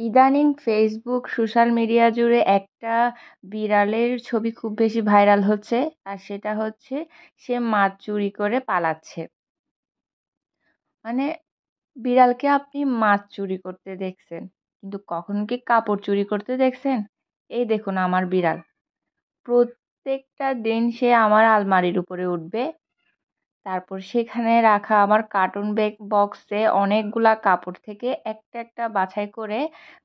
ইদানিং Facebook social media জুড়ে একটা বিড়ালের ছবি খুব বেশি ভাইরাল হচ্ছে। আর সেটা হচ্ছে সে মাছ চুরি করে পালাচ্ছে। মানে বিড়ালকে আপনি মাছ চুরি করতে দেখছেন, কিন্তু কখনো কি কাপড় চুরি করতে দেখছেন? এই দেখুন আমার বিড়াল, প্রত্যেকটা দিন সে আমার আলমারির উপরে উঠবে, তারপর সেখানে রাখা আমার কার্টুন ব্যাগ বক্সে অনেকগুলা কাপড় থেকে একটা একটা বাছাই করে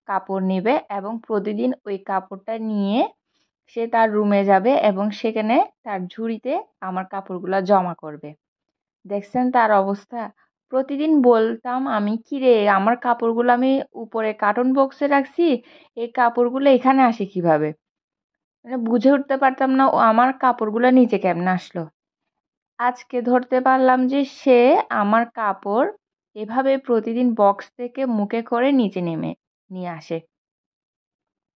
কাপড় নেবে এবং প্রতিদিন ওই কাপড়টা নিয়ে সে তার রুমে যাবে এবং সেখানে তার ঝুড়িতে আমার কাপড়গুলা জমা করবে। দেখছেন তার অবস্থা? প্রতিদিন বলতাম আমি, কি রে আমার কাপড়গুলো আমি উপরে কার্টুন বক্সে রাখছি, এই কাপড়গুলো এখানে আসে কিভাবে? মানে বুঝে উঠতে পারতাম না ও আমার কাপড়গুলো নিচে কেমনে আসলো। আজকে ধরতে পারলাম যে সে আমার কাপড় এভাবে প্রতিদিন বক্স থেকে মুখে করে নিচে নেমে নিয়ে আসে।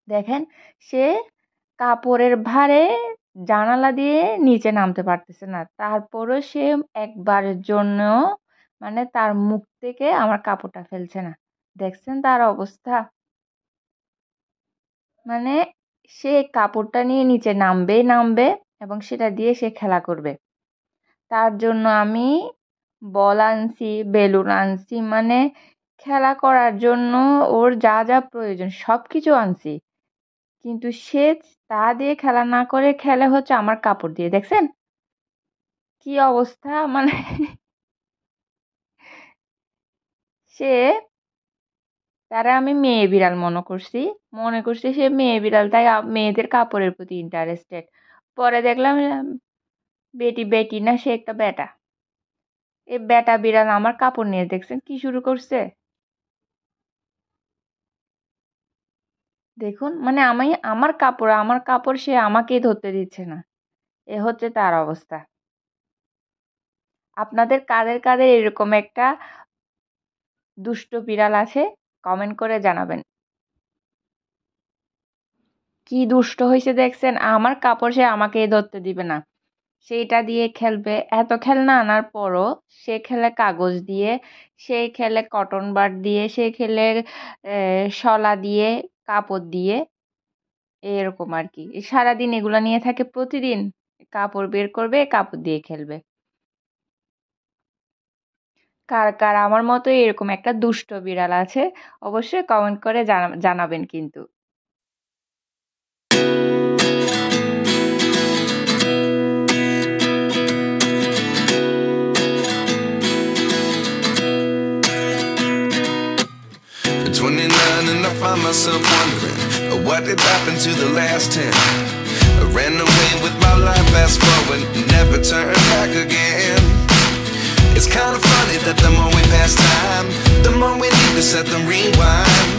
দেখেন, সে কাপড়ের ভারে জানালা দিয়ে নিচে নামতে পারতেছে না, তারপরও সে একবারের জন্য মানে তার মুখ থেকে আমার কাপড়টা ফেলছে না। দেখছেন তার অবস্থা? মানে সে কাপড়টা নিয়ে নিচে নামবেই নামবে এবং সেটা দিয়ে সে খেলা করবে। তার জন্য আমি বল আনছি, বেলুন আনছি, মানে খেলা করার জন্য ওর যা যা প্রয়োজন সব কিছু আনছি, কিন্তু সে তা দিয়ে খেলা না করে খেলে হচ্ছে আমার কাপড় দিয়ে। দেখছেন কি অবস্থা? মানে সে, তারা আমি মেয়ে বিড়াল মনে করছি সে মেয়ে বিড়াল, তাই মেয়েদের কাপড়ের প্রতি ইন্টারেস্টেড। পরে দেখলাম বেটি বেটি না, সে একটা বেটা। এই বেটা বিড়াল আমার কাপড় নিয়ে দেখছেন কি শুরু করছে। দেখুন, মানে আমি আমার কাপড় সে আমাকেই ধরতে দিচ্ছে না। এ হচ্ছে তার অবস্থা। আপনাদের কাদের কাদের এরকম একটা দুষ্ট বিড়াল আছে? কমেন্ট করে জানাবেন। কি দুষ্ট হয়েছে দেখছেন? আমার কাপড় সে আমাকেই ধরতে দিবে না, সেইটা দিয়ে খেলবে। এত খেলনা আনার পরও সে খেলে কাগজ দিয়ে, সে খেলে কটন বাড দিয়ে, সে খেলে শলা দিয়ে, কাপড় দিয়ে, এরকম আর কি। সারাদিন এগুলো নিয়ে থাকে, প্রতিদিন কাপড় বের করবে, কাপড় দিয়ে খেলবে। কার কার আমার মতো এরকম একটা দুষ্ট বিড়াল আছে অবশ্যই কমেন্ট করে জানাবেন কিন্তু। At 29 and I find myself wondering what did happen to the last 10. I ran away with my life, fast forward, never turn back again. It's kind of funny that the more we pass time, the more we need to set the rewind.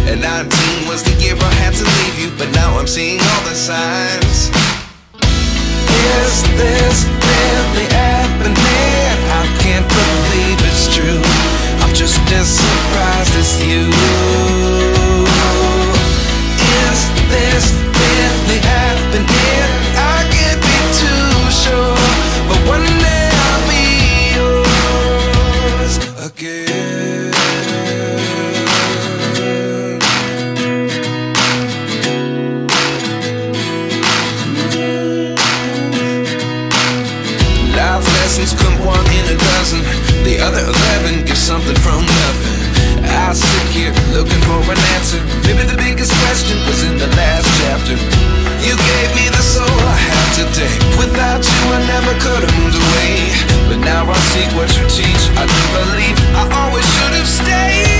And 19 was the year I had to leave you, but now I'm seeing all the signs. Is this really happening? I can't believe it's true. I'm just as surprised as you. Is this really happening? I can't be too sure, but one day I'll be yours again. Life lessons come one in a dozen, the other 11 give something from nothing. I sit here looking for an answer. Maybe the biggest question was in the last chapter. You gave me the soul I have today. Without you I never could have moved away, but now I see what you teach. I do believe I always should have stayed.